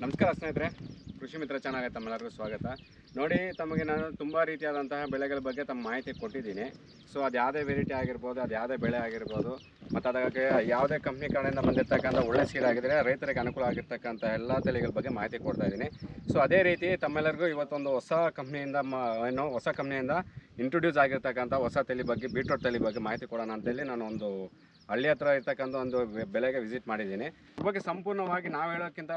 ನಮಸ್ಕಾರ ಸ್ನೇಹಿತರೆ, ಕೃಷಿ ಮಿತ್ರ ಚಾನಲ್ಗೆ ತಮ್ಮೆಲ್ಲರಿಗೂ ಸ್ವಾಗತ. ನೋಡಿ, ತಮಗೆ ನಾನು ತುಂಬ ರೀತಿಯಾದಂತಹ ಬೆಳೆಗಳ ಬಗ್ಗೆ ತಮ್ಮ ಮಾಹಿತಿ ಕೊಟ್ಟಿದ್ದೀನಿ. ಸೊ ಅದು ಯಾವುದೇ ವೆರೈಟಿ ಆಗಿರ್ಬೋದು, ಅದು ಯಾವುದೇ ಬೆಳೆ ಆಗಿರ್ಬೋದು, ಮತ್ತು ಅದಕ್ಕೆ ಯಾವುದೇ ಕಂಪ್ನಿ ಕಡೆಯಿಂದ ಬಂದಿರತಕ್ಕಂಥ ಒಳ್ಳೆ ಸೀಡ್ ಆಗಿದ್ರೆ ರೈತರಿಗೆ ಅನುಕೂಲ ಆಗಿರ್ತಕ್ಕಂಥ ಎಲ್ಲ ತಳಿಗಳ ಬಗ್ಗೆ ಮಾಹಿತಿ ಕೊಡ್ತಾ ಇದ್ದೀನಿ. ಸೊ ಅದೇ ರೀತಿ ತಮ್ಮೆಲ್ಲರಿಗೂ ಇವತ್ತೊಂದು ಹೊಸ ಕಂಪ್ನಿಯಿಂದ ಇಂಟ್ರೊಡ್ಯೂಸ್ ಆಗಿರ್ತಕ್ಕಂಥ ಹೊಸ ತಳಿ ಬಗ್ಗೆ, ಬೀಟ್ರೂಟ್ ತಳಿ ಬಗ್ಗೆ ಮಾಹಿತಿ ಕೊಡೋಣ ಅಂತೇಳಿ ನಾನು ಒಂದು ಹಳ್ಳಿ ಹತ್ರ ಇರ್ತಕ್ಕಂಥ ಒಂದು ಬೆಳೆಗೆ ವಿಸಿಟ್ ಮಾಡಿದ್ದೀನಿ. ಇದ್ರ ಬಗ್ಗೆ ಸಂಪೂರ್ಣವಾಗಿ ನಾವು ಹೇಳೋಕ್ಕಿಂತ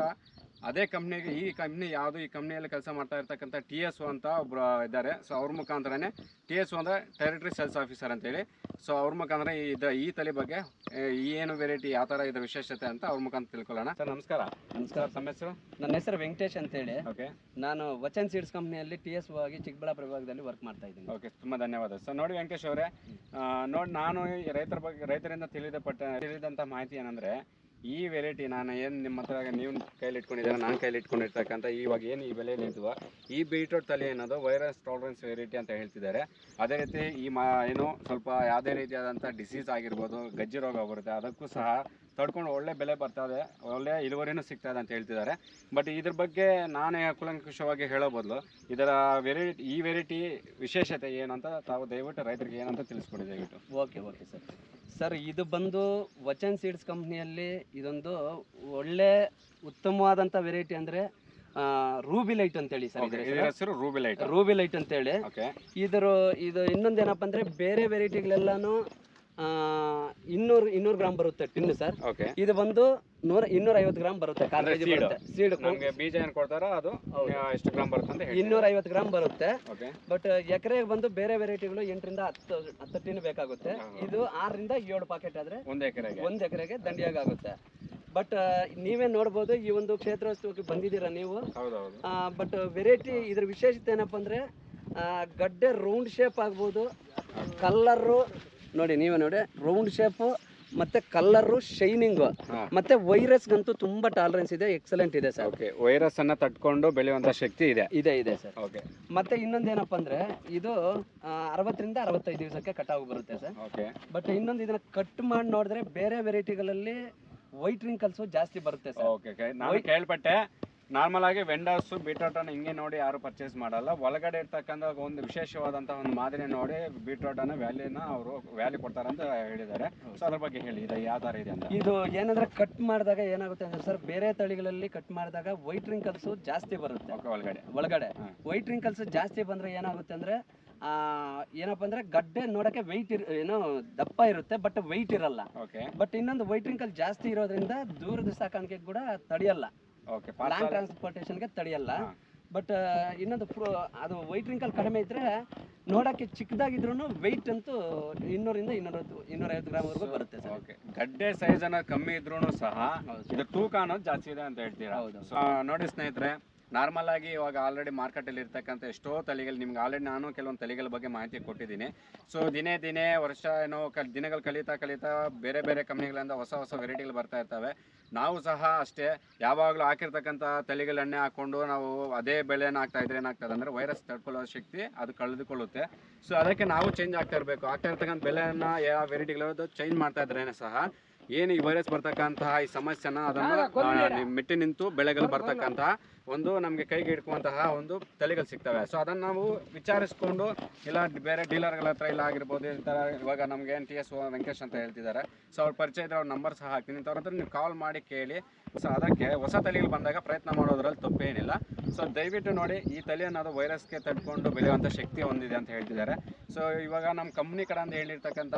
ಅದೇ ಕಂಪ್ನಿಗೆ, ಈ ಕಂಪ್ನಿ ಯಾವುದು, ಈ ಕಂಪ್ನಿಯಲ್ಲಿ ಕೆಲಸ ಮಾಡ್ತಾ ಇರ್ತಕ್ಕಂಥ TSO ಅಂತ ಒಬ್ಬರು ಇದ್ದಾರೆ. ಸೊ ಅವ್ರ ಮುಖಾಂತರನೇ, TSO ಅಂದರೆ ಟೆರಿಟರಿ ಸೇಲ್ಸ್ ಆಫೀಸರ್ ಅಂತೇಳಿ. ಸೊ ಅವ್ರ ಮುಖಾಂತರ ಈ ತಳಿ ಬಗ್ಗೆ ಏನು ವೆರೈಟಿ, ಯಾವ ಥರ ಇದರ ವಿಶೇಷತೆ ಅಂತ ಅವ್ರ ಮುಖಾಂತರ ತಿಳ್ಕೊಳ್ಳೋಣ. ಸರ್ ನಮಸ್ಕಾರ. ನಮಸ್ಕಾರ. ತಮ್ಮ ಹೆಸರು? ನನ್ನ ಹೆಸರು ವೆಂಕಟೇಶ್ ಅಂತೇಳಿ. ಓಕೆ. ನಾನು ವಚನ್ ಸೀಡ್ಸ್ ಕಂಪ್ನಿಯಲ್ಲಿ TSO ಆಗಿ ಚಿಕ್ಕಬಳ್ಳಾಪುರ ವಿಭಾಗದಲ್ಲಿ ವರ್ಕ್ ಮಾಡ್ತಾ ಇದ್ದೀನಿ. ಓಕೆ, ತುಂಬ ಧನ್ಯವಾದ. ಸರ್ ನೋಡಿ ವೆಂಕಟೇಶ್ ಅವರೇ, ನೋಡಿ ನಾನು ರೈತರಿಂದ ತಿಳಿದಂಥ ಮಾಹಿತಿ ಏನಂದರೆ, ಈ ವೆರೈಟಿ ನಾನು ಏನು ನಿಮ್ಮ ಹತ್ರ ನೀವು ಕೈಲಿ ಇಟ್ಕೊಂಡಿದ್ದೀರ, ನಾನು ಕೈಲಿ ಇಟ್ಕೊಂಡಿರ್ತಕ್ಕಂಥ ಇವಾಗ ಏನು ಈ ಬೆಲೆಯಲ್ಲಿ ನಿಂತುವ ಈ ಬೀಟ್ರೂಟ್ ತಳಿ ಅನ್ನೋದು ವೈರಸ್ ಟಾಲರೆನ್ಸ್ ವೆರೈಟಿ ಅಂತ ಹೇಳ್ತಿದ್ದಾರೆ. ಅದೇ ರೀತಿ ಏನು ಸ್ವಲ್ಪ ಯಾವುದೇ ರೀತಿಯಾದಂಥ ಡಿಸೀಸ್ ಆಗಿರ್ಬೋದು, ಗಜ್ಜಿ ರೋಗ ಬರುತ್ತೆ, ಅದಕ್ಕೂ ಸಹ ತಡ್ಕೊಂಡು ಒಳ್ಳೆ ಬೆಲೆ ಬರ್ತದೆ, ಒಳ್ಳೆ ಇಳುವರಿನೂ ಸಿಗ್ತದೆ ಅಂತ ಹೇಳ್ತಿದ್ದಾರೆ. ಬಟ್ ಇದ್ರ ಬಗ್ಗೆ ನಾನೇ ಕೂಲಂಕುಷವಾಗಿ ಹೇಳೋ ಬದಲು ಈ ವೆರೈಟಿ ವಿಶೇಷತೆ ಏನಂತ ತಾವು ದಯವಿಟ್ಟು ರೈತರಿಗೆ ಏನಂತ ತಿಳಿಸ್ಕೊಡಿ ದಯವಿಟ್ಟು. ಓಕೆ ಸರ್, ಇದು ಬಂದು ವಚನ್ ಸೀಡ್ಸ್ ಕಂಪ್ನಿಯಲ್ಲಿ ಇದೊಂದು ಒಳ್ಳೆ ಉತ್ತಮವಾದಂಥ ವೆರೈಟಿ ಅಂದರೆ ರೂಬಿಲೈಟ್ ಅಂತೇಳಿ ಸರ್. ಇದರ ಹೆಸರು ರೂಬಿಲೈಟ್ ಅಂತೇಳಿ. ಇದು ಇನ್ನೊಂದೇನಪ್ಪ ಅಂದರೆ ಬೇರೆ ವೆರೈಟಿಗಳೆಲ್ಲಾನು 200 ಗ್ರಾಮ್ ಬರುತ್ತೆ ಟಿನ್ ಸರ್. ಇದು ಬಂದು 250 ಗ್ರಾಮ್ ಬರುತ್ತೆ. ಸೀಡ್ ಬೀಜ ಏನು ಕೊಡ್ತಾರೋ ಅದು ಎಷ್ಟು ಗ್ರಾಮ್ ಬರುತ್ತೆ ಅಂತ 250 ಗ್ರಾಮ್ ಬರುತ್ತೆ. ಬಟ್ ಎಕರೆಗೆ ಬಂದು ಬೇರೆ ವೆರೈಟಿಗಳು 8 ರಿಂದ 10 ಟಿನ್ ಬೇಕಾಗುತ್ತೆ. ಇದು 6 ರಿಂದ 7 ಪಾಕೆಟ್ ಆದ್ರೆ ಒಂದ್ ಎಕರೆಗೆ ದಂಡಿಯಾಗುತ್ತೆ. ಬಟ್ ನೀವೇ ನೋಡ್ಬೋದು, ಈ ಒಂದು ಕ್ಷೇತ್ರೋತ್ಸವಕ್ಕೆ ಬಂದಿದ್ದೀರಾ ನೀವು. ಬಟ್ ವೆರೈಟಿ ಇದ್ರ ವಿಶೇಷತೆ ಏನಪ್ಪ ಅಂದ್ರೆ ಗಡ್ಡೆ ರೌಂಡ್ ಶೇಪ್ ಆಗ್ಬೋದು, ಕಲ್ಲರು ನೀವೇ ನೋಡಿ ರೌಂಡ್ ಶೇಪು, ಮತ್ತೆ ಕಲ್ಲರು, ಶೈನಿಂಗು, ಮತ್ತೆ ವೈರಸ್ಗಂತೂ ತುಂಬಾ ಟಾಲರೆನ್ಸ್ ಇದೆ, ಎಕ್ಸಲೆಂಟ್ ಇದೆ ಸರ್. ವೈರಸ್ ಅನ್ನ ತಟ್ಕೊಂಡು ಬೆಳೆಯುವಂತ ಶಕ್ತಿ ಇದೆ ಸರ್. ಮತ್ತೆ ಇನ್ನೊಂದೇನಪ್ಪ ಅಂದ್ರೆ ಇದು 60 ರಿಂದ 65 ದಿವಸಕ್ಕೆ ಕಟ್ ಆಗಿ ಬರುತ್ತೆ ಸರ್. ಬಟ್ ಇನ್ನೊಂದು ಇದನ್ನ ಕಟ್ ಮಾಡಿ ನೋಡಿದ್ರೆ ಬೇರೆ ವೆರೈಟಿಗಳಲ್ಲಿ ವೈಟ್ ರಿಂಕಲ್ಸ್ ಜಾಸ್ತಿ ಬರುತ್ತೆ ಸರ್. ನಾನು ಕೇಳ್ಪಟ್ಟೆ, ನಾರ್ಮಲ್ ಆಗಿ ವೆಂಡರ್ಸ್ ಬೀಟ್ರೂಟ್ ಅನ್ನು ಹಿಂಗೆ ನೋಡಿ ಯಾರು ಪರ್ಚೇಸ್ ಮಾಡಲ್ಲ, ಒಳಗಡೆ ಇರ್ತಕ್ಕಂಥ ಒಂದು ವಿಶೇಷವಾದಂತಹ ಒಂದು ಮಾದರಿ ನೋಡಿ ಬೀಟ್ರೂಟ್ ಅನ್ನ ವ್ಯಾಲ್ಯೂ ಕೊಡ್ತಾರಂತ ಹೇಳಿದ್ದಾರೆ. ಸೊ ಅದ್ರ ಬಗ್ಗೆ ಹೇಳಿ, ಇದು ಯಾವ ತರ ಇದೆ ಅಂತ. ಇದು ಏನಂದ್ರೆ ಕಟ್ ಮಾಡಿದಾಗ ಏನಾಗುತ್ತೆ ಅಂದ್ರೆ ಸರ್, ಬೇರೆ ತಳಿಗಳಲ್ಲಿ ಕಟ್ ಮಾಡಿದಾಗ ವೈಟ್ ರಿಂಕಲ್ಸ್ ಜಾಸ್ತಿ ಬರುತ್ತೆ ಒಳಗಡೆ. ವೈಟ್ ರಿಂಕಲ್ಸ್ ಜಾಸ್ತಿ ಬಂದ್ರೆ ಏನಾಗುತ್ತೆ ಅಂದ್ರೆ ಏನಪ್ಪ ಅಂದ್ರೆ ಗಡ್ಡೆ ನೋಡಕ್ಕೆ ದಪ್ಪ ಇರುತ್ತೆ, ಬಟ್ ವೈಟ್ ಇರಲ್ಲ. ಬಟ್ ಇನ್ನೊಂದು ವೈಟ್ ರಿಂಕಲ್ ಜಾಸ್ತಿ ಇರೋದ್ರಿಂದ ದೂರದ ಸಾಕಾಣಿಕೆ ಕೂಡ ತಡೆಯಲ್ಲ, ಲಾಂಗ್ ಟ್ರಾನ್ಸ್ಪೋರ್ಟೇಷನ್ಗೆ ತಡೆಯಲ್ಲ. ಬಟ್ ಇನ್ನೊಂದು ಅದು ವೈಟ್ ರಿಂಕಲ್ ಕಡಿಮೆ ಇದ್ರೆ ನೋಡಕ್ಕೆ ಚಿಕ್ಕದಾಗಿದ್ರು ವೈಟ್ ಅಂತೂ 200 ರಿಂದ 250 ಗ್ರಾಮ್ ವರೆಗೂ ಬರುತ್ತೆ ಸರ್. ಗಡ್ಡೆ ಸೈಜ್ ಅನ್ನ ಕಮ್ಮಿ ಇದ್ರೂ ಸಹ ಇದು ತೂಕ ಅನ್ನೋದು ಜಾಸ್ತಿ ಇದೆ ಅಂತ ಹೇಳ್ತೀರಾ. ನೋಡಿ ಸ್ನೇಹಿತರೆ, ನಾರ್ಮಲ್ ಆಗಿ ಇವಾಗ ಆಲ್ರೆಡಿ ಮಾರ್ಕೆಟಲ್ಲಿ ಇರ್ತಕ್ಕಂಥ ಎಷ್ಟೋ ತಳಿಗಳು, ನಿಮ್ಗೆ ಆಲ್ರೆಡಿ ನಾನು ಕೆಲವೊಂದು ತಳಿಗಳ ಬಗ್ಗೆ ಮಾಹಿತಿ ಕೊಟ್ಟಿದ್ದೀನಿ. ಸೊ ದಿನೇ ವರ್ಷ ದಿನಗಳು ಕಳೀತಾ ಬೇರೆ ಬೇರೆ ಕಂಪ್ನಿಗಳಿಂದ ಹೊಸ ವೆರೈಟಿಗಳು ಬರ್ತಾ ಇರ್ತವೆ. ನಾವು ಸಹ ಅಷ್ಟೇ ಯಾವಾಗಲೂ ಹಾಕಿರ್ತಕ್ಕಂಥ ತಳಿಗಳನ್ನೇ ಹಾಕ್ಕೊಂಡು ನಾವು ಅದೇ ಬೆಳೆನ ಹಾಕ್ತಾ ಇದ್ರೆ ಏನಾಗ್ತದೆ ಅಂದರೆ ವೈರಸ್ ತಡ್ಕೊಳ್ಳೋ ಶಕ್ತಿ ಅದು ಕಳೆದುಕೊಳ್ಳುತ್ತೆ. ಸೊ ಅದಕ್ಕೆ ನಾವು ಚೇಂಜ್ ಆಗ್ತಾ ಇರ್ತಕ್ಕಂಥ ಬೆಳೆಯನ್ನು ಯಾವ ವೆರೈಟಿಗಳು ಚೇಂಜ್ ಮಾಡ್ತಾ ಇದ್ರೇ ಸಹ ಏನು ಈ ವೈರಸ್ ಬರ್ತಕ್ಕಂತಹ ಈ ಸಮಸ್ಯೆನ ಅದನ್ನು ಮೆಟ್ಟಿ ನಿಂತು ಬೆಳೆಗಳು ಬರ್ತಕ್ಕಂತಹ ಒಂದು ನಮಗೆ ಕೈಗೆ ಹಿಡ್ಕುವಂತಹ ಒಂದು ತಳಿಗಳು ಸಿಗ್ತವೆ. ಸೊ ಅದನ್ನು ನಾವು ವಿಚಾರಿಸ್ಕೊಂಡು ಇಲ್ಲ ಬೇರೆ ಡೀಲರ್ಗಳ ಹತ್ರ ಇಲ್ಲ ಆಗಿರ್ಬೋದು, ಈ ಥರ ಇವಾಗ ನಮ್ಗೆ ಏನು TSO ವೆಂಕಟೇಶ್ ಅಂತ ಹೇಳ್ತಿದ್ದಾರೆ. ಸೊ ಅವ್ರ ಪರಿಚಯ ಇದ್ರೆ ಅವ್ರ ನಂಬರ್ ಸಹ ಹಾಕ್ತೀನಿ, ಇಂಥವ್ರ ಹತ್ರ ನೀವು ಕಾಲ್ ಮಾಡಿ ಕೇಳಿ. ಸೊ ಅದಕ್ಕೆ ಹೊಸ ತಳಿಗಳು ಬಂದಾಗ ಪ್ರಯತ್ನ ಮಾಡೋದ್ರಲ್ಲಿ ತಪ್ಪೇನಿಲ್ಲ. ಸೊ ದಯವಿಟ್ಟು ನೋಡಿ, ಈ ತಳಿ ಅನ್ನೋದು ವೈರಸ್ಗೆ ತಡ್ಕೊಂಡು ಬೆಳೆಯುವಂಥ ಶಕ್ತಿ ಹೊಂದಿದೆ ಅಂತ ಹೇಳ್ತಿದ್ದಾರೆ. ಸೊ ಇವಾಗ ನಮ್ಮ ಕಂಪ್ನಿ ಕಡೆಯಿಂದ ಇರ್ತಕ್ಕಂಥ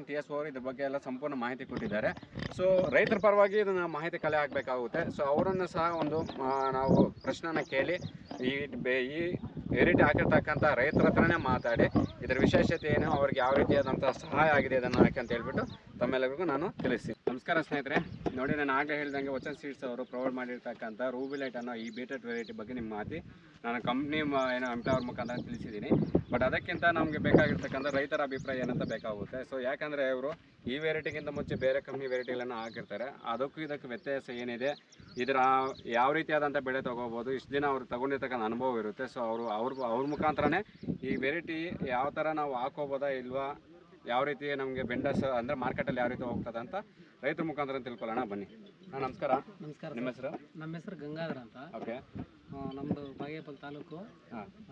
TSO ಅವರು ಇದ್ರ ಬಗ್ಗೆ ಎಲ್ಲ ಸಂಪೂರ್ಣ ಮಾಹಿತಿ ಕೊಟ್ಟಿದ್ದಾರೆ. ಸೊ ರೈತರ ಪರವಾಗಿ ಇದನ್ನ ಮಾಹಿತಿ ಕಲೆ ಆಗಬೇಕಾಗುತ್ತೆ. ಸೊ ಅವರನ್ನು ಸಹ ಒಂದು ನಾವು ಪ್ರಶ್ನೆನ ಕೇಳಿ ಈ ವೆರೈಟಿ ಹಾಕಿರ್ತಕ್ಕಂಥ ರೈತರ ಹತ್ರನೇ ಮಾತಾಡಿ ಇದರ ವಿಶೇಷತೆ ಏನು, ಅವ್ರಿಗೆ ಯಾವ ರೀತಿಯಾದಂಥ ಸಹಾಯ ಆಗಿದೆ ಅದನ್ನು ಹಾಕಿ ಅಂತ ಹೇಳ್ಬಿಟ್ಟು ತಮ್ಮೆಲ್ಲರಿಗೂ ನಾನು ತಿಳಿಸ್ತೀನಿ. ನಮಸ್ಕಾರ ಸ್ನೇಹಿತರೆ, ನೋಡಿ ನಾನು ಆಗಲೇ ಹೇಳಿದಂಗೆ ವಚನ್ ಸೀಡ್ಸ್ ಅವರು ಪ್ರೊವೈಡ್ ಮಾಡಿರ್ತಕ್ಕಂಥ ರೂಬಿಲೈಟ್ ಅನ್ನೋ ಈ ಬೀಟ್ರೂಟ್ ವೆರೈಟಿ ಬಗ್ಗೆ ನಿಮ್ಮ ಮಾತಿ ನಾನು ಕಂಪ್ನಿ ಎಂಪ್ಲಾಯರ್ ಮುಖಾಂತರ ತಿಳಿಸಿದ್ದೀನಿ. ಬಟ್ ಅದಕ್ಕಿಂತ ನಮಗೆ ಬೇಕಾಗಿರ್ತಕ್ಕಂಥ ರೈತರ ಅಭಿಪ್ರಾಯ ಏನಂತ ಬೇಕಾಗುತ್ತೆ. ಸೊ ಯಾಕಂದರೆ ಅವರು ಈ ವೆರೈಟಿಗಿಂತ ಮುಂಚೆ ಬೇರೆ ಕಂಪ್ನಿ ವೆರೈಟಿಗಳನ್ನು ಹಾಕಿರ್ತಾರೆ, ಅದಕ್ಕೂ ಇದಕ್ಕೆ ವ್ಯತ್ಯಾಸ ಏನಿದೆ, ಇದರ ಯಾವ ರೀತಿಯಾದಂಥ ಬೆಳೆ ತೊಗೋಬೋದು, ಇಷ್ಟು ದಿನ ಅವ್ರು ತೊಗೊಂಡಿರ್ತಕ್ಕಂಥ ಅನುಭವ ಇರುತ್ತೆ. ಸೊ ಅವ್ರ ಮುಖಾಂತರನೇ ಈ ವೆರೈಟಿ ಯಾವ ಥರ ನಾವು ಹಾಕೋಬೋದಾ ಇಲ್ವಾ, ಯಾವ ರೀತಿ ನಮಗೆ ಬೆಂಡರ್ಸ್ ಅಂದರೆ ಮಾರ್ಕೆಟಲ್ಲಿ ಯಾವ ರೀತಿ ಹೋಗ್ತದೆ ಅಂತ ರೈತರ ಮುಖಾಂತರ ತಿಳ್ಕೊಳ್ಳೋಣ ಬನ್ನಿ. ನಮಸ್ಕಾರ. ನಮಸ್ಕಾರ. ನಿಮ್ಮ ಹೆಸರು? ನಮ್ಮ ಹೆಸರು ಗಂಗಾಧರ ಅಂತ. ಓಕೆ. ನಮ್ಮದು ಬಾಗೇಪಲ್ಲಿ ತಾಲೂಕು,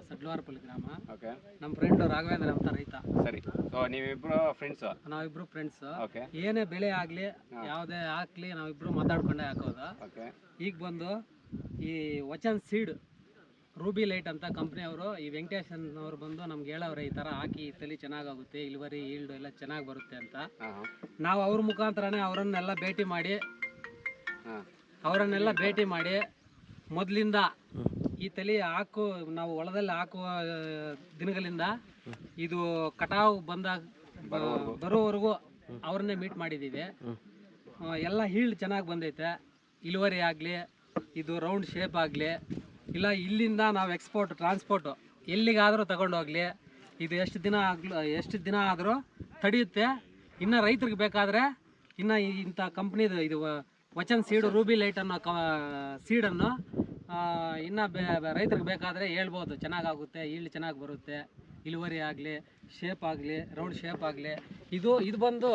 ಸಡ್ಲವಾರಪಲ್ಲಿ ಗ್ರಾಮ. ಓಕೆ. ನಮ್ಮ ಫ್ರೆಂಡ್ ರಾಘವೇಂದ್ರ ಅಂತ ರೈತ. ಸರಿ. ಸೊ ನೀವಿಬ್ರು ಫ್ರೆಂಡ್ಸ್? ನಾವಿಬ್ರು ಫ್ರೆಂಡ್ಸ್. ಓಕೆ. ಏನೇ ಬೆಳೆ ಆಗಲಿ ಯಾವುದೇ ಹಾಕ್ಲಿ ನಾವಿಬ್ರು ಮಾತಾಡ್ಕೊಂಡೇ ಹಾಕೋದು. ಓಕೆ. ಈಗ ಬಂದು ಈ ವಚನ್ ಸೀಡ್ ರೂಬಿ ಲೈಟ್ ಅಂತ ಕಂಪ್ನಿಯವರು, ಈ ವೆಂಕಟೇಶನ್ ಅವರು ಬಂದು ನಮ್ಗೆ ಹೇಳವ್ರೆ ಈ ಥರ ಹಾಕಿ ಈ ತಲೆ ಚೆನ್ನಾಗಾಗುತ್ತೆ, ಇಳುವರಿ ಈಲ್ಡು ಎಲ್ಲ ಚೆನ್ನಾಗಿ ಬರುತ್ತೆ ಅಂತ. ನಾವು ಅವ್ರ ಮುಖಾಂತರನೇ ಅವರನ್ನೆಲ್ಲ ಭೇಟಿ ಮಾಡಿ ಮೊದಲಿಂದ ಈ ತಲೆ ನಾವು ಹೊಲದಲ್ಲಿ ಹಾಕುವ ದಿನಗಳಿಂದ ಇದು ಕಟಾವು ಬರೋವರೆಗೂ ಅವ್ರನ್ನೇ ಮೀಟ್ ಮಾಡಿದ್ದೀವಿ. ಎಲ್ಲ ಈಲ್ಡ್ ಚೆನ್ನಾಗಿ ಬಂದೈತೆ. ಇಳುವರಿ ಆಗಲಿ, ಇದು ರೌಂಡ್ ಶೇಪ್ ಆಗಲಿ, ಇಲ್ಲ ಇಲ್ಲಿಂದ ನಾವು ಟ್ರಾನ್ಸ್ಪೋರ್ಟು ಎಲ್ಲಿಗಾದರೂ ತಗೊಂಡೋಗ್ಲಿ, ಇದು ಎಷ್ಟು ದಿನ ಆದರೂ ತಡೆಯುತ್ತೆ. ಇನ್ನು ರೈತರಿಗೆ ಬೇಕಾದರೆ ಇನ್ನು ಇಂಥ ಕಂಪ್ನಿದು ಇದು ವಚನ್ ಸೀಡು ರೂಬಿ ಲೈಟ್ ಅನ್ನೋ ಸೀಡನ್ನು ಇನ್ನು ರೈತರಿಗೆ ಬೇಕಾದರೆ ಹೇಳ್ಬೋದು, ಚೆನ್ನಾಗಾಗುತ್ತೆ, ಈಲ್ಡ್ ಚೆನ್ನಾಗಿ ಬರುತ್ತೆ, ಇಳುವರಿ ಆಗಲಿ, ಶೇಪ್ ಆಗಲಿ, ರೌಂಡ್ ಶೇಪ್ ಆಗಲಿ. ಇದು ಬಂದು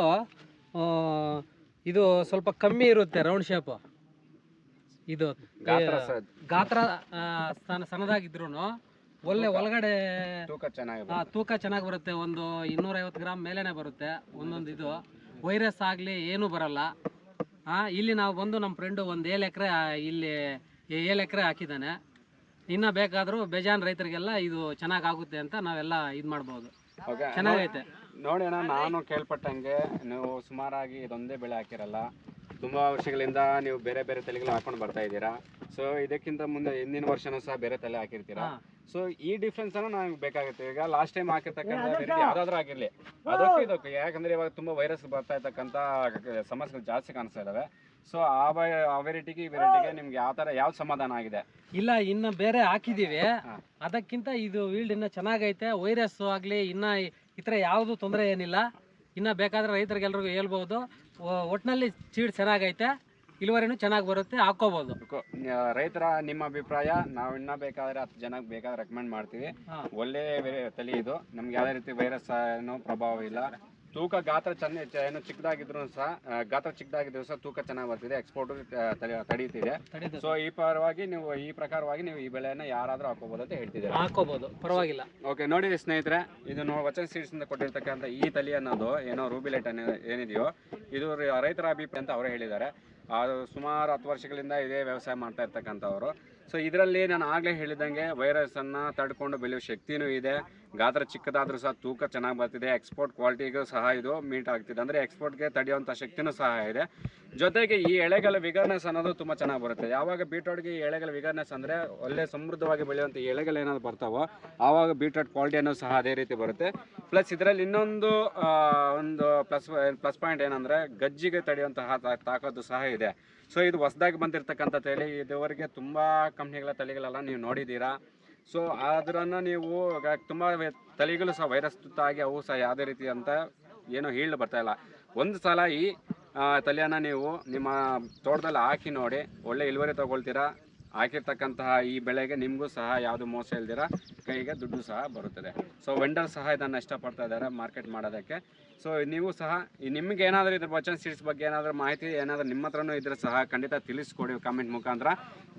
ಇದು ಸ್ವಲ್ಪ ಕಮ್ಮಿ ಇರುತ್ತೆ ರೌಂಡ್ ಶೇಪು. ಇದು ಗಾತ್ರ ಸಣ್ಣದಾಗಿದ್ರು ಒಳಗಡೆ ತೂಕ ಚೆನ್ನಾಗಿ ಬರುತ್ತೆ. ಒಂದು 250 ಗ್ರಾಮ್ ಮೇಲೇನೆ ಬರುತ್ತೆ ಒಂದೊಂದು. ಇದು ವೈರಸ್ ಆಗಲಿ ಏನೂ ಬರಲ್ಲ. ಇಲ್ಲಿ ನಾವು ಬಂದು ನಮ್ಮ ಫ್ರೆಂಡು ಒಂದು 7 ಎಕರೆ ಇಲ್ಲಿ 7 ಎಕರೆ ಹಾಕಿದ್ದಾನೆ. ಇನ್ನು ಬೇಕಾದರೂ ಬೇಜಾನ್ ರೈತರಿಗೆಲ್ಲ ಇದು ಚೆನ್ನಾಗಾಗುತ್ತೆ ಅಂತ ನಾವೆಲ್ಲ ಇದು ಮಾಡ್ಬೋದು. ಚೆನ್ನಾಗೈತೆ ನೋಡಿ ಅಣ್ಣ. ನಾನು ಕೇಳ್ಪಟ್ಟಂಗೆ ನೀವು ಸುಮಾರಾಗಿ ಇದೊಂದೇ ಬೆಳೆ ಹಾಕಿರಲ್ಲ, ತುಂಬ ವರ್ಷಗಳಿಂದ ನೀವು ಬೇರೆ ಬೇರೆ ತಲೆಗಳು ಹಾಕೊಂಡು ಬರ್ತಾ ಇದ್ದೀರಾ. ಸೊ ಇದಕ್ಕಿಂತ ಮುಂದೆ ಹಿಂದಿನ ವರ್ಷನೂ ಸಹ ಬೇರೆ ತಲೆ ಹಾಕಿರ್ತೀರಾ. ಸೊ ಈ ಡಿಫ್ರೆನ್ಸ್ ಅನ್ನು ನಮ್ಗೆ ಬೇಕಾಗುತ್ತೆ. ಈಗ ಲಾಸ್ಟ್ ಟೈಮ್ ಹಾಕಿರ್ತಕ್ಕಂಥ ಯಾವ್ದಾದ್ರು ಆಗಿರ್ಲಿ, ಅದಕ್ಕೂ ಇದಕ್ಕೂ, ಯಾಕಂದ್ರೆ ಇವಾಗ ತುಂಬಾ ವೈರಸ್ ಬರ್ತಾ ಇರ್ತಕ್ಕಂಥ ಸಮಸ್ಯೆಗಳು ಜಾಸ್ತಿ ಕಾಣಿಸ್ತಾ ಇದಾವೆ. ಸೊ ಆ ವೆರೈಟಿಗೆ ಈ ವೆರೈಟಿಗೆ ನಿಮ್ಗೆ ಯಾವ ಸಮಾಧಾನ ಆಗಿದೆ? ಇಲ್ಲ, ಇನ್ನು ಬೇರೆ ಹಾಕಿದೀವಿ, ಅದಕ್ಕಿಂತ ಇದು ಈಲ್ಡ್ ಇನ್ನ ಚೆನ್ನಾಗೈತೆ. ವೈರಸ್ ಆಗ್ಲಿ ಇನ್ನ ಈ ಥರ ಯಾವುದು ತೊಂದರೆ ಏನಿಲ್ಲ. ಇನ್ನು ಬೇಕಾದ್ರೆ ರೈತರಿಗೆಲ್ರಿಗೂ ಹೇಳ್ಬೋದು, ಒಟ್ಟಿನಲ್ಲಿ ಸೀಡ್ ಚೆನ್ನಾಗೈತೆ, ಇಳುವರಿನೂ ಚೆನ್ನಾಗಿ ಬರುತ್ತೆ, ಹಾಕೋಬಹುದು. ರೈತರ ನಿಮ್ಮ ಅಭಿಪ್ರಾಯ, ನಾವು ಇನ್ನ ಬೇಕಾದ್ರೆ 10 ಜನಕ್ಕೆ ಬೇಕಾದ್ರೆ ರೆಕಮೆಂಡ್ ಮಾಡ್ತೀವಿ. ಒಳ್ಳೆ ತಳಿ ಇದು, ನಮ್ಗೆ ಯಾವುದೇ ರೀತಿ ವೈರಸ್ ಏನೋ ಪ್ರಭಾವ ಇಲ್ಲ. ತೂಕ ಗಾತ್ರ ಏನು ಚಿಕ್ಕದಾಗಿದ್ರು ಸಹ ತೂಕ ಚೆನ್ನಾಗಿ ಬರ್ತಿದೆ, ಎಕ್ಸ್ಪೋರ್ಟ್ ತಡೀತಿದೆ. ಸೊ ಈ ಪ್ರಕಾರವಾಗಿ ನೀವು ಈ ಬೆಳೆಯನ್ನ ಯಾರಾದ್ರೂ ಹಾಕೋಬಹುದು ಅಂತ ಹೇಳ್ತಿದ್ದೀರಾ? ಹಾಕೋಬಹುದು, ಪರವಾಗಿಲ್ಲ. ಓಕೆ, ನೋಡಿ ಸ್ನೇಹಿತರೆ, ಇದು ವಚನ್ ಸೀಡ್ಸ್ ಇಂದ ಕೊಟ್ಟಿರ್ತಕ್ಕಂಥ ಈ ತಳಿ ಅನ್ನೋದು ಏನೋ ರೂಬಿ ಲೈಟ್ ಏನಿದೆಯೋ ಇದು ರೈತರ ಅಭಿಪ್ರಾಯ ಅಂತ ಅವರೇ ಹೇಳಿದ್ದಾರೆ. ಅದು ಸುಮಾರು 10 ವರ್ಷಗಳಿಂದ ಇದೇ ವ್ಯವಸಾಯ ಮಾಡ್ತಾ ಇರ್ತಕ್ಕಂಥವ್ರು. ಸೊ ಇದರಲ್ಲಿ ನಾನು ಆಗಲೇ ಹೇಳಿದಂಗೆ ವೈರಸ್ಸನ್ನು ತಡ್ಕೊಂಡು ಬೆಳೆಯೋ ಶಕ್ತಿನೂ ಇದೆ. ಗಾತ್ರ ಚಿಕ್ಕದಾದ್ರೂ ಸಹ ತೂಕ ಚೆನ್ನಾಗಿ ಬರ್ತಿದೆ. ಎಕ್ಸ್ಪೋರ್ಟ್ ಕ್ವಾಲಿಟಿಗೂ ಸಹ ಇದು ಮೀಟ್ ಆಗ್ತಿದೆ, ಅಂದರೆ ಎಕ್ಸ್ಪೋರ್ಟ್ಗೆ ತಡೆಯುವಂಥ ಶಕ್ತಿನೂ ಸಹ ಇದೆ. ಜೊತೆಗೆ ಈ ಎಳೆಗಳ ವಿಗರ್ನೆಸ್ ಅನ್ನೋದು ತುಂಬ ಚೆನ್ನಾಗಿ ಬರುತ್ತೆ. ಯಾವಾಗ ಬೀಟ್ರೋಟ್ಗೆ ಈ ಎಳೆಗಳ ವಿಗರ್ನೆಸ್ ಅಂದರೆ ಒಳ್ಳೆ ಸಮೃದ್ಧವಾಗಿ ಬೆಳೆಯುವಂಥ ಎಳೆಗಳು ಏನಾದ್ರು ಬರ್ತಾವೋ ಆವಾಗ ಬೀಟ್ರೋಟ್ ಕ್ವಾಲಿಟಿ ಅನ್ನೋದು ಸಹ ಅದೇ ರೀತಿ ಬರುತ್ತೆ. ಪ್ಲಸ್ ಇದರಲ್ಲಿ ಇನ್ನೊಂದು ಪ್ಲಸ್ ಪಾಯಿಂಟ್ ಏನಂದರೆ ಗಜ್ಜಿಗೆ ತಡೆಯುವಂತಹ ತಾಕತ್ತು ಸಹ ಇದೆ. ಸೊ ಇದು ಹೊಸದಾಗಿ ಬಂದಿರತಕ್ಕಂಥ ತಳಿ. ಇದುವರೆಗೆ ತುಂಬ ಕಂಪ್ನಿಗಳ ತಳಿಗಳೆಲ್ಲ ನೀವು ನೋಡಿದ್ದೀರಾ. ಸೊ ಅದನ್ನು ನೀವು ತುಂಬ ತಳಿಗಳು ಸಹ ವೈರಸ್ ತುತ್ತಾಗಿ ಅವು ಸಹ ಯಾವುದೇ ರೀತಿ ಅಂತ ಏನೋ ಈಲ್ಡ್ ಬರ್ತಾ ಇಲ್ಲ. ಒಂದು ಸಲ ಈ ತಳಿಯನ್ನು ನೀವು ನಿಮ್ಮ ತೋಟದಲ್ಲಿ ಹಾಕಿ ನೋಡಿ, ಒಳ್ಳೆ ಇಳುವರಿ ತೊಗೊಳ್ತೀರಾ. ಹಾಕಿರ್ತಕ್ಕಂತಹ ಈ ಬೆಳೆಗೆ ನಿಮಗೂ ಸಹ ಯಾವುದು ಮೋಸ ಇಲ್ದಿರ ಕೈಗೆ ದುಡ್ಡು ಸಹ ಬರುತ್ತದೆ. ಸೊ ವೆಂಡರ್ ಸಹ ಇದನ್ನು ಇಷ್ಟಪಡ್ತಾ ಇದ್ದಾರೆ ಮಾರ್ಕೆಟ್ ಮಾಡೋದಕ್ಕೆ. ಸೊ ನೀವು ಸಹ ನಿಮ್ಗೆ ಏನಾದರೂ ಇದ್ರ ವಚನ್ ಸೀಡ್ಸ್ ಬಗ್ಗೆ ಏನಾದರೂ ಮಾಹಿತಿ ಏನಾದರೂ ನಿಮ್ಮ ಹತ್ರನೂ ಇದ್ರೆ ಸಹ ಖಂಡಿತ ತಿಳಿಸ್ಕೊಡಿ ಕಾಮೆಂಟ್ ಮುಖಾಂತರ.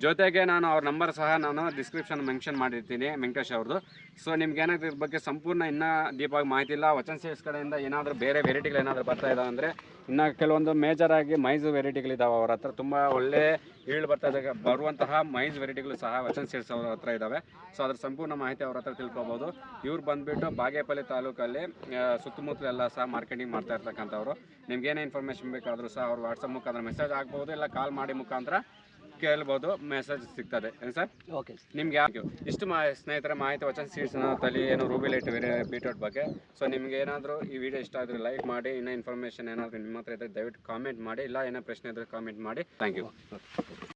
ಜೊತೆಗೆ ನಾನು ಅವ್ರ ನಂಬರ್ ಸಹ ನಾನು ಡಿಸ್ಕ್ರಿಪ್ಷನ್ ಮೆನ್ಷನ್ ಮಾಡಿರ್ತೀನಿ, ವೆಂಕಟೇಶ್ ಅವ್ರದ್ದು. ಸೊ ನಿಮ್ಗೆ ಏನಾದರೂ ಇದ್ರ ಬಗ್ಗೆ ಸಂಪೂರ್ಣ ಇನ್ನೂ ಡೀಪಾಗಿ ಮಾಹಿತಿ ಇಲ್ಲ, ವಚನ್ ಸೀಡ್ಸ್ ಕಡೆಯಿಂದ ಏನಾದರೂ ಬೇರೆ ವೆರೈಟಿಗಳು ಏನಾದರೂ ಬರ್ತಾ ಇದ್ದಾವೆ ಅಂದರೆ ಇನ್ನು ಕೆಲವೊಂದು ಮೇಜರಾಗಿ ಮೈಜ್ ವೆರೈಟಿಗಳಿದ್ದಾವೆ ಅವ್ರ ಹತ್ರ. ತುಂಬ ಒಳ್ಳೆ ಈಲ್ಡ್ ಬರುವಂತಹ ಮೈಜ್ ವೆರೈಟಿಗಳು ಸಹ ವಚನ್ ಸೀಡ್ಸ್ ಅವ್ರ ಹತ್ರ ಇದ್ದಾವೆ. ಸೊ ಅದ್ರ ಸಂಪೂರ್ಣ ಮಾಹಿತಿ ಅವ್ರ ಹತ್ರ ತಿಳ್ಕೊಬೋದು. ಇವ್ರು ಬಂದುಬಿಟ್ಟು ಬಾಗೇಪಲ್ಲಿ ತಾಲೂಕಲ್ಲಿ ಸುತ್ತಮುತ್ತಲೆಲ್ಲ ಸಹ ಮಾರ್ಕೆಟಿಂಗ್ ಮಾಡ್ತಾ ಇರ್ತಕ್ಕಂಥವ್ರು. ನಿಮ್ಗೇನೇ ಇನ್ಫಾರ್ಮೇಷನ್ ಬೇಕಾದರೂ ಸಹ ಅವ್ರು ವಾಟ್ಸಪ್ ಮುಖಾಂತರ ಮೆಸೇಜ್ ಆಗ್ಬೋದು, ಇಲ್ಲ ಕಾಲ್ ಮಾಡಿ ಮುಖಾಂತರ ಕೇಳ್ಬೋದು, ಮೆಸೇಜ್ ಸಿಗ್ತದೆ. ಏನು ಸರ್? ಓಕೆ, ನಿಮ್ಗೆ ಇಷ್ಟು ಸ್ನೇಹಿತರ ಮಾಹಿತಿ ವಚನ್ ಸೀಡ್ಸ್ನ ತಳಿ ಏನು ರೂಬಿ ಲೈಟ್ ಬೀಟ್ರೋಟ್ ಬಗ್ಗೆ. ಸೊ ನಿಮ್ಗೆ ಏನಾದರೂ ಈ ವಿಡಿಯೋ ಇಷ್ಟ ಆದರೆ ಲೈಕ್ ಮಾಡಿ. ಇನ್ನೂ ಇನ್ಫಾರ್ಮೇಷನ್ ಏನಾದರೂ ನಿಮ್ಮ ಹತ್ರ ಇದ್ದರೆ ದಯವಿಟ್ಟು ಕಾಮೆಂಟ್ ಮಾಡಿ, ಇಲ್ಲ ಏನೋ ಪ್ರಶ್ನೆ ಇದ್ದರೆ ಕಾಮೆಂಟ್ ಮಾಡಿ. Thank you.